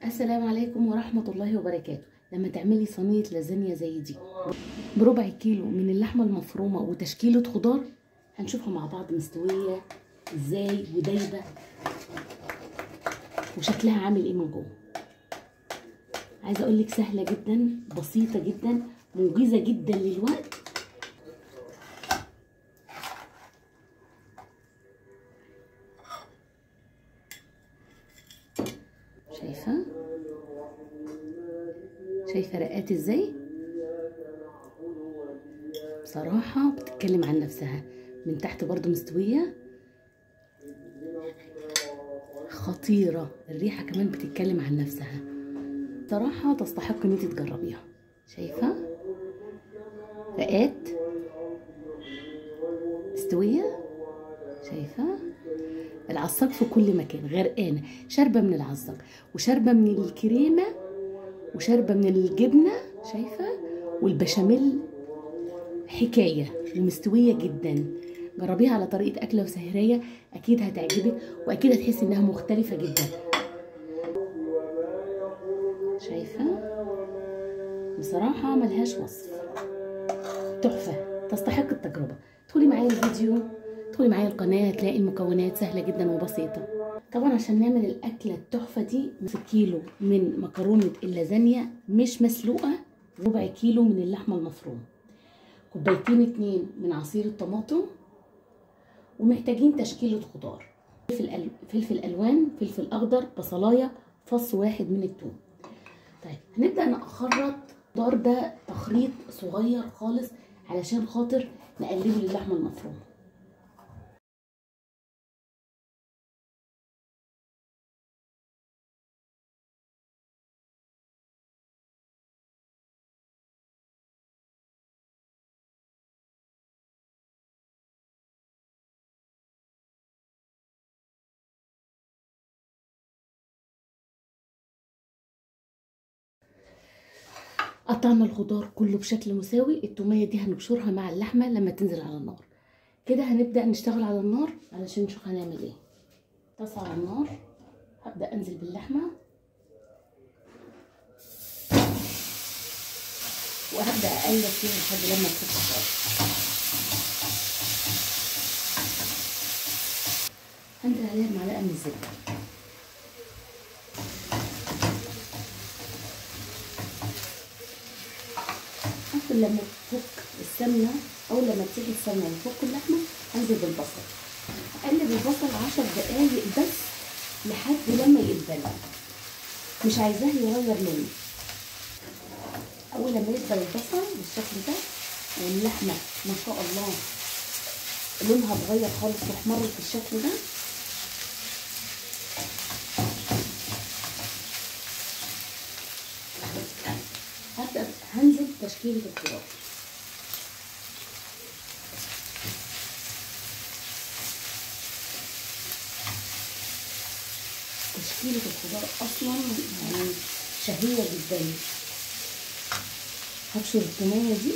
السلام عليكم ورحمة الله وبركاته. لما تعملي صينية لازانيا زي دي بربع كيلو من اللحمة المفرومة وتشكيلة خضار، هنشوفها مع بعض مستوية ازاي ودايبة وشكلها عامل ايه من جوه. عايزة اقولك سهلة جدا، بسيطة جدا، منجزة جدا للوقت. شايفة رقات ازاي؟ بصراحة بتتكلم عن نفسها. من تحت برضو مستوية، خطيرة، الريحة كمان بتتكلم عن نفسها. صراحة تستحق ان انت تجربيها. شايفة رقات مستوية، شايفة العصاج في كل مكان، غرقانة، شاربة من العصاج وشاربة من الكريمة وشاربة من الجبنة، شايفة، والبشاميل حكاية ومستوية جدا. جربيها على طريقة أكلة وسهرية، أكيد هتعجبك وأكيد هتحسي إنها مختلفة جدا. شايفة بصراحة ملهاش وصف، تحفة، تستحق التجربة. ادخلي معايا الفيديو، ادخلي معايا القناة، هتلاقي المكونات سهلة جدا وبسيطة. طبعا عشان نعمل الأكلة التحفة دي، نص كيلو من مكرونة اللازانيا مش مسلوقة، ربع كيلو من اللحمة المفرومة، كوبايتين 2 من عصير الطماطم، ومحتاجين تشكيلة خضار، فلفل ألوان، فلفل أخضر، بصلاية، فص واحد من الثوم. طيب هنبدأ نخرط الخضار ده تخريط صغير خالص علشان خاطر نقلبه للحمة المفرومة. قطعنا الخضار كله بشكل مساوي. التومية دي هنبشرها مع اللحمة لما تنزل على النار. كده هنبدأ نشتغل على النار علشان نشوف هنعمل ايه. طاسة على النار، هبدأ انزل باللحمة وهبدأ اقلب فيها لحد لما تفك خالص. هنزل عليها معلقة من الزبدة، لما تفك السمنه او لما تسيح السمنه وتفك اللحمه، هنزل بالبصل، اقلب البصل 10 دقايق بس لحد لما يتبل، مش عايزاه يغير لونه. اول لما يدبل البصل بالشكل ده واللحمه ما شاء الله لونها اتغير خالص واحمرت بالشكل ده، هبدأ هنزل تشكيلة الخضار. تشكيلة الخضار أصلا يعني شهية جدا. هبشر التومية دي،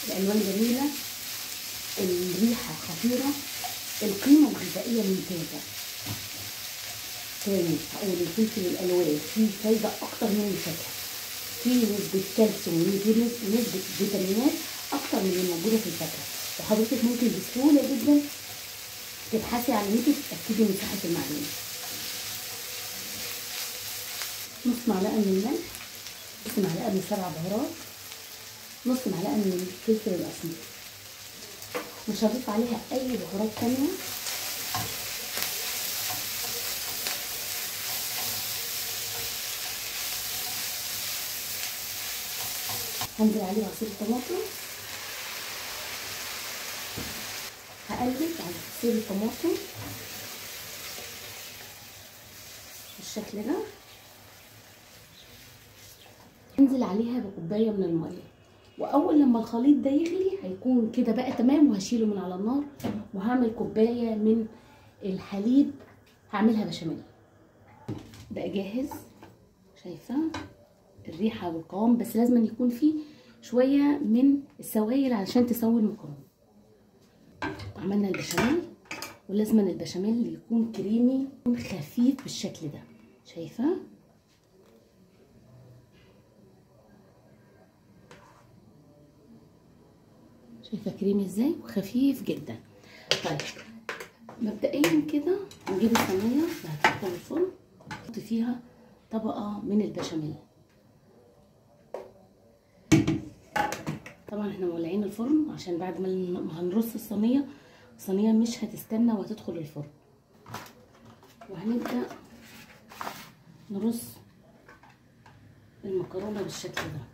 الألوان جميلة، الريحة خطيرة، القيمة الغذائية ممتازة. تاني هقول الفلفل الألوان فيه فايدة أكتر من الفاكهة، فيه نسبة كالسيوم ونسبة فيتامينات أكتر من اللي موجودة في الفاكهة، وحضرتك ممكن بسهولة جدا تبحثي عن النت تتأكدي من صحة المعلومة. نص معلقة من الملح، نص معلقة من 7 بهارات، نص معلقة من الفلفل الأسمر. مش هضيف عليها أي بهارات تانية. هنزل عليه عصير الطماطم، هقلب على عصير الطماطم بالشكل ده. هنزل عليها بكوبايه من الميه، واول لما الخليط ده يغلي هيكون كده بقى تمام، وهشيله من على النار وهعمل كوبايه من الحليب، هعملها بشاميل. بقى جاهز، شايفه الريحه والقوام، بس لازم يكون فيه شويه من السوائل علشان تسوي المكرونه. عملنا البشاميل، ولازم البشاميل يكون كريمي، يكون خفيف بالشكل ده. شايفه كريمي ازاي وخفيف جدا. طيب مبدئيا كده نجيب الصينيه اللي هتدخل الفرن، نحط فيها طبقه من البشاميل. طبعا احنا مولعين الفرن عشان بعد ما هنرص الصينيه مش هتستنى وهتدخل الفرن. وهنبدا نرص المكرونه بالشكل ده.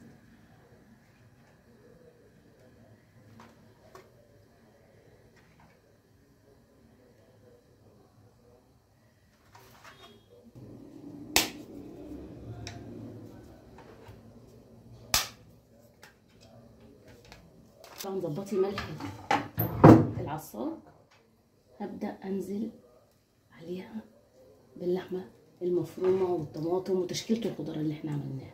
طبعا ظبطي ملح العصاق. هبدا انزل عليها باللحمه المفرومه والطماطم وتشكيله الخضار اللي احنا عملناها.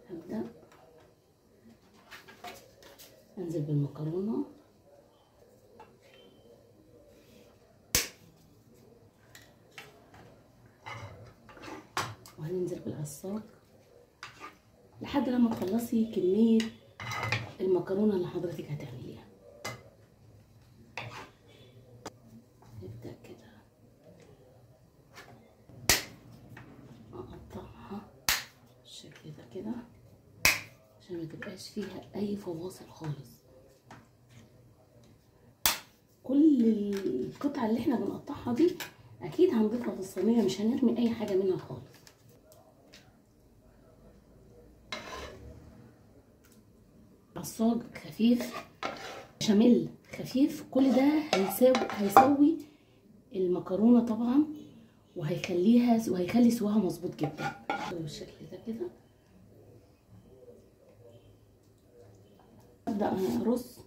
هبدا انزل بالمكرونه، وهننزل بالعصاق لحد لما تخلصي كميه المكرونه اللي حضرتك هتعمليها. نبدا كده اقطعها بالشكل ده كده عشان ما تبقاش فيها اي فواصل خالص. كل القطع اللي احنا بنقطعها دي اكيد هنضيفها في الصينيه، مش هنرمي اي حاجه منها خالص. عصاج خفيف، بشاميل خفيف، كل ده هيسوي المكرونه طبعا، وهيخلي سواها مظبوط جدا بالشكل ده كده. ابدا ارص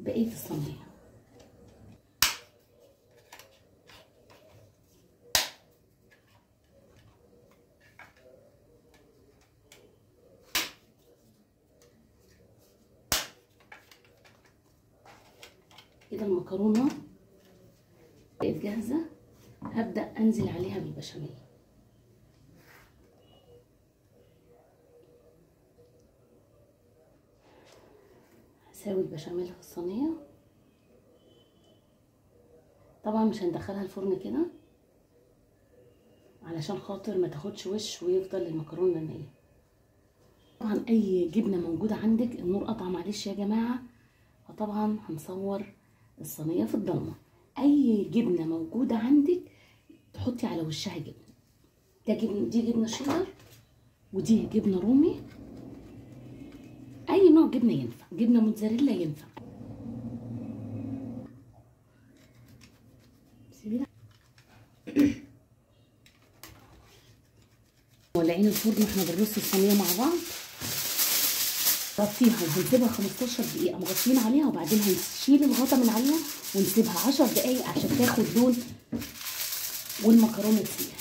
بقيه الصينيه. كده المكرونه بقت جاهزه. هبدا انزل عليها بالبشاميل. هساوي البشاميل في الصينيه. طبعا مش هندخلها الفرن كده علشان خاطر ما تاخدش وش ويفضل المكرونه نيه. طبعا اي جبنه موجوده عندك، النور قطع معلش يا جماعه، فطبعا هنصور الصينيه في الضلمه. اي جبنه موجوده عندك تحطي على وشها جبنه. دي جبنه شيدر، ودي جبنه رومي، اي نوع جبنه ينفع، جبنه موتزاريلا ينفع. مولعين الفرن واحنا بنرص الصينيه مع بعض. نغطيها وهنسيبها 15 دقيقه مغطيين عليها، وبعدين هنشيل الغطا من عليها ونسيبها 10 دقايق عشان تاخد لون والمكرونه تسيح.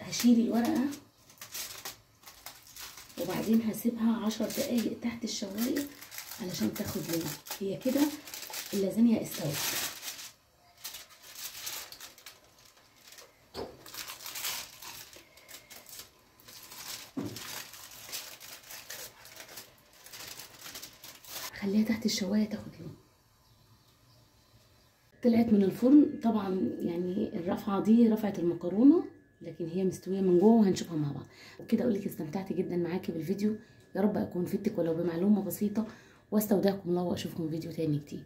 هشيل الورقه وبعدين هسيبها 10 دقايق تحت الشوايه علشان تاخد لون. هي كده اللازانيا استوت. خليها تحت الشوايه تاخد لون. طلعت من الفرن طبعا، يعني الرفعه دي رفعه المكرونه، لكن هي مستويه من جوه وهنشوفها مع بعض. وبكده اقول لك استمتعت جدا معاكي بالفيديو، يا رب اكون فدتك ولو بمعلومه بسيطه، واستودعكم الله واشوفكم فيديو تاني جديد.